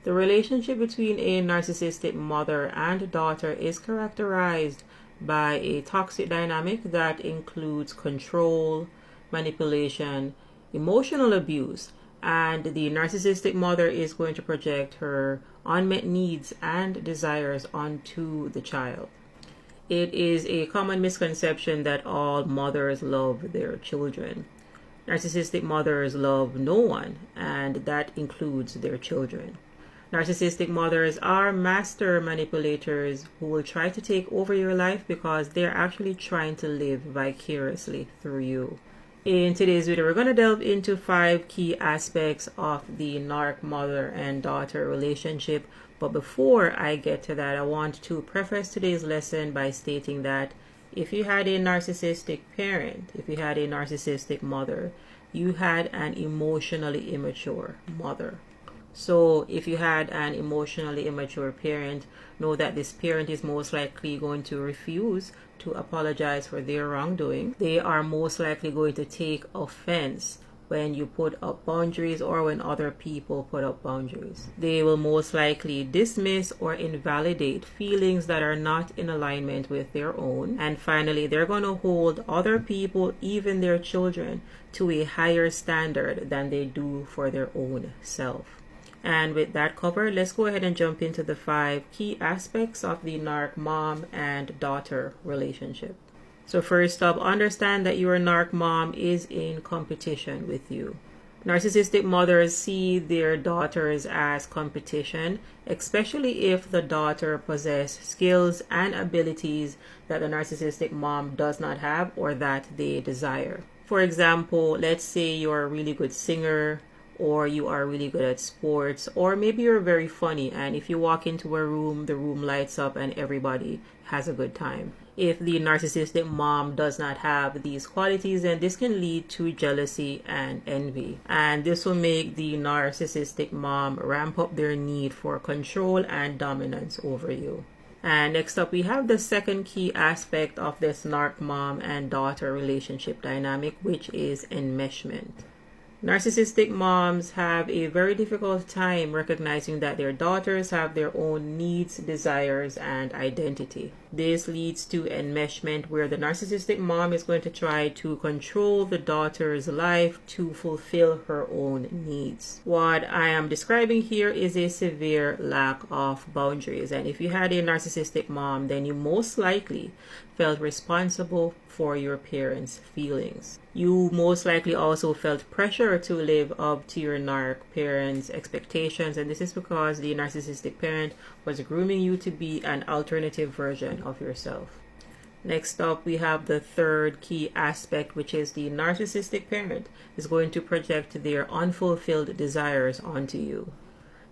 The relationship between a narcissistic mother and daughter is characterized by a toxic dynamic that includes control, manipulation, emotional abuse, and the narcissistic mother is going to project her unmet needs and desires onto the child. It is a common misconception that all mothers love their children. Narcissistic mothers love no one, and that includes their children. Narcissistic mothers are master manipulators who will try to take over your life because they're actually trying to live vicariously through you. In today's video, we're going to delve into 5 key aspects of the narc mother and daughter relationship. But before I get to that, I want to preface today's lesson by stating that if you had a narcissistic parent, if you had a narcissistic mother, you had an emotionally immature mother. So if you had an emotionally immature parent, know that this parent is most likely going to refuse to apologize for their wrongdoing. They are most likely going to take offense when you put up boundaries or when other people put up boundaries. They will most likely dismiss or invalidate feelings that are not in alignment with their own. And finally, they're going to hold other people, even their children, to a higher standard than they do for their own self. And with that covered, let's go ahead and jump into the 5 key aspects of the narc mom and daughter relationship. So first up, understand that your narc mom is in competition with you. Narcissistic mothers see their daughters as competition, especially if the daughter possesses skills and abilities that the narcissistic mom does not have or that they desire. For example, let's say you're a really good singer, or you are really good at sports, or maybe you're very funny, and if you walk into a room, the room lights up and everybody has a good time. If the narcissistic mom does not have these qualities, then this can lead to jealousy and envy. And this will make the narcissistic mom ramp up their need for control and dominance over you. And next up, we have the second key aspect of this narc mom and daughter relationship dynamic, which is enmeshment. Narcissistic moms have a very difficult time recognizing that their daughters have their own needs, desires, and identity. This leads to enmeshment, where the narcissistic mom is going to try to control the daughter's life to fulfill her own needs. What I am describing here is a severe lack of boundaries. And if you had a narcissistic mom, then you most likely felt responsible for your parents' feelings. You most likely also felt pressure to live up to your narc parents' expectations, and this is because the narcissistic parent was grooming you to be an alternative version of yourself. Next up, we have the third key aspect, which is the narcissistic parent is going to project their unfulfilled desires onto you.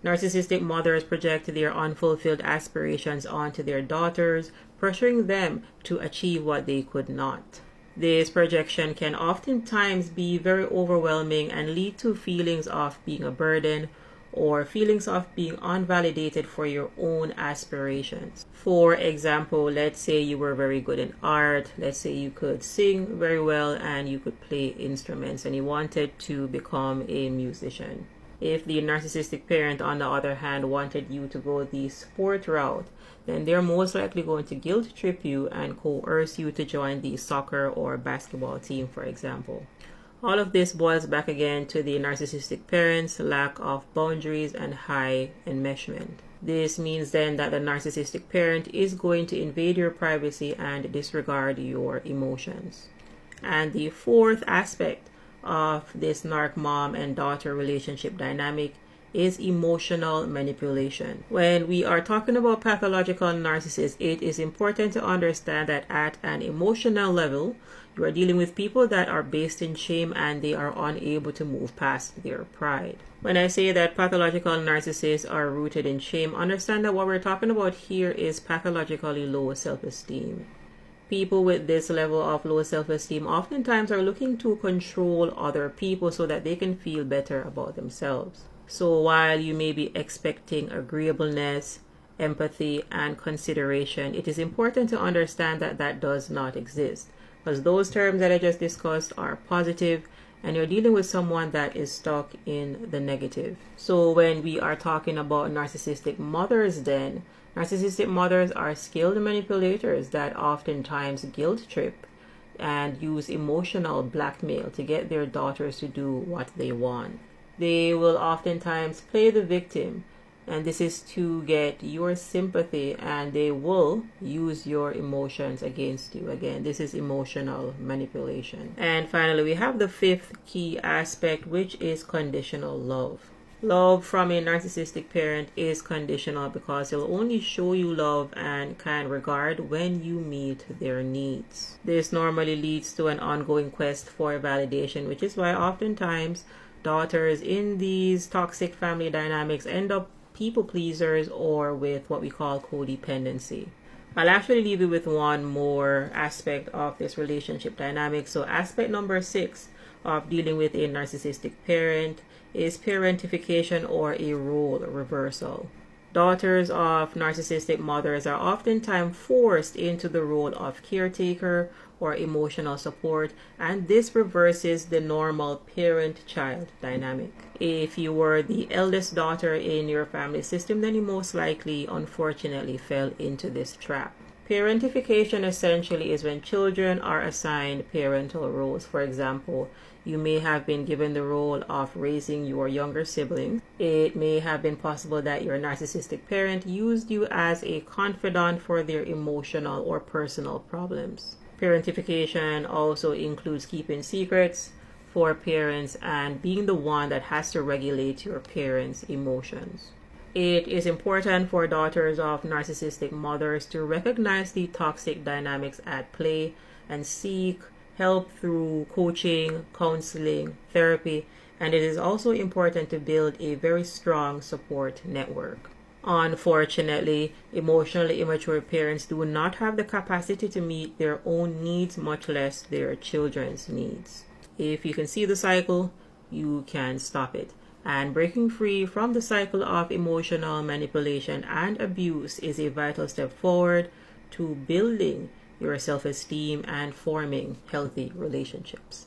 Narcissistic mothers project their unfulfilled aspirations onto their daughters, pressuring them to achieve what they could not. This projection can oftentimes be very overwhelming and lead to feelings of being a burden or feelings of being unvalidated for your own aspirations. For example, let's say you were very good in art, let's say you could sing very well and you could play instruments and you wanted to become a musician. If the narcissistic parent, on the other hand, wanted you to go the sport route, then they're most likely going to guilt trip you and coerce you to join the soccer or basketball team, for example. All of this boils back again to the narcissistic parent's lack of boundaries and high enmeshment. This means then that the narcissistic parent is going to invade your privacy and disregard your emotions. And the fourth aspect of this narc mom and daughter relationship dynamic is emotional manipulation. When we are talking about pathological narcissists, it is important to understand that at an emotional level, you are dealing with people that are based in shame and they are unable to move past their pride. When I say that pathological narcissists are rooted in shame, understand that what we're talking about here is pathologically low self-esteem. People with this level of low self-esteem oftentimes are looking to control other people so that they can feel better about themselves. So while you may be expecting agreeableness, empathy, and consideration, it is important to understand that that does not exist, because those terms that I just discussed are positive and you're dealing with someone that is stuck in the negative. So when we are talking about narcissistic mothers, then narcissistic mothers are skilled manipulators that oftentimes guilt trip and use emotional blackmail to get their daughters to do what they want. They will oftentimes play the victim, and this is to get your sympathy, and they will use your emotions against you. Again, this is emotional manipulation. And finally, we have the fifth key aspect, which is conditional love. Love from a narcissistic parent is conditional because they'll only show you love and kind regard when you meet their needs. This normally leads to an ongoing quest for validation, which is why oftentimes daughters in these toxic family dynamics end up people pleasers or with what we call codependency. I'll actually leave you with one more aspect of this relationship dynamic. So aspect number 6 of dealing with a narcissistic parent is parentification, or a role reversal. Daughters of narcissistic mothers are oftentimes forced into the role of caretaker or emotional support, and this reverses the normal parent-child dynamic. If you were the eldest daughter in your family system, then you most likely, unfortunately, fell into this trap. Parentification essentially is when children are assigned parental roles. For example, you may have been given the role of raising your younger siblings. It may have been possible that your narcissistic parent used you as a confidant for their emotional or personal problems. Parentification also includes keeping secrets for parents and being the one that has to regulate your parents' emotions. It is important for daughters of narcissistic mothers to recognize the toxic dynamics at play and seek help through coaching, counseling, therapy, and it is also important to build a very strong support network. Unfortunately, emotionally immature parents do not have the capacity to meet their own needs, much less their children's needs. If you can see the cycle, you can stop it. And breaking free from the cycle of emotional manipulation and abuse is a vital step forward to building your self-esteem and forming healthy relationships.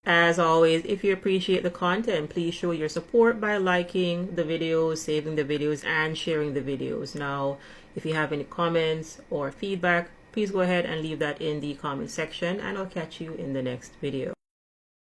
As always, if you appreciate the content, please show your support by liking the videos, saving the videos, and sharing the videos. Now, if you have any comments or feedback, please go ahead and leave that in the comment section, and I'll catch you in the next video.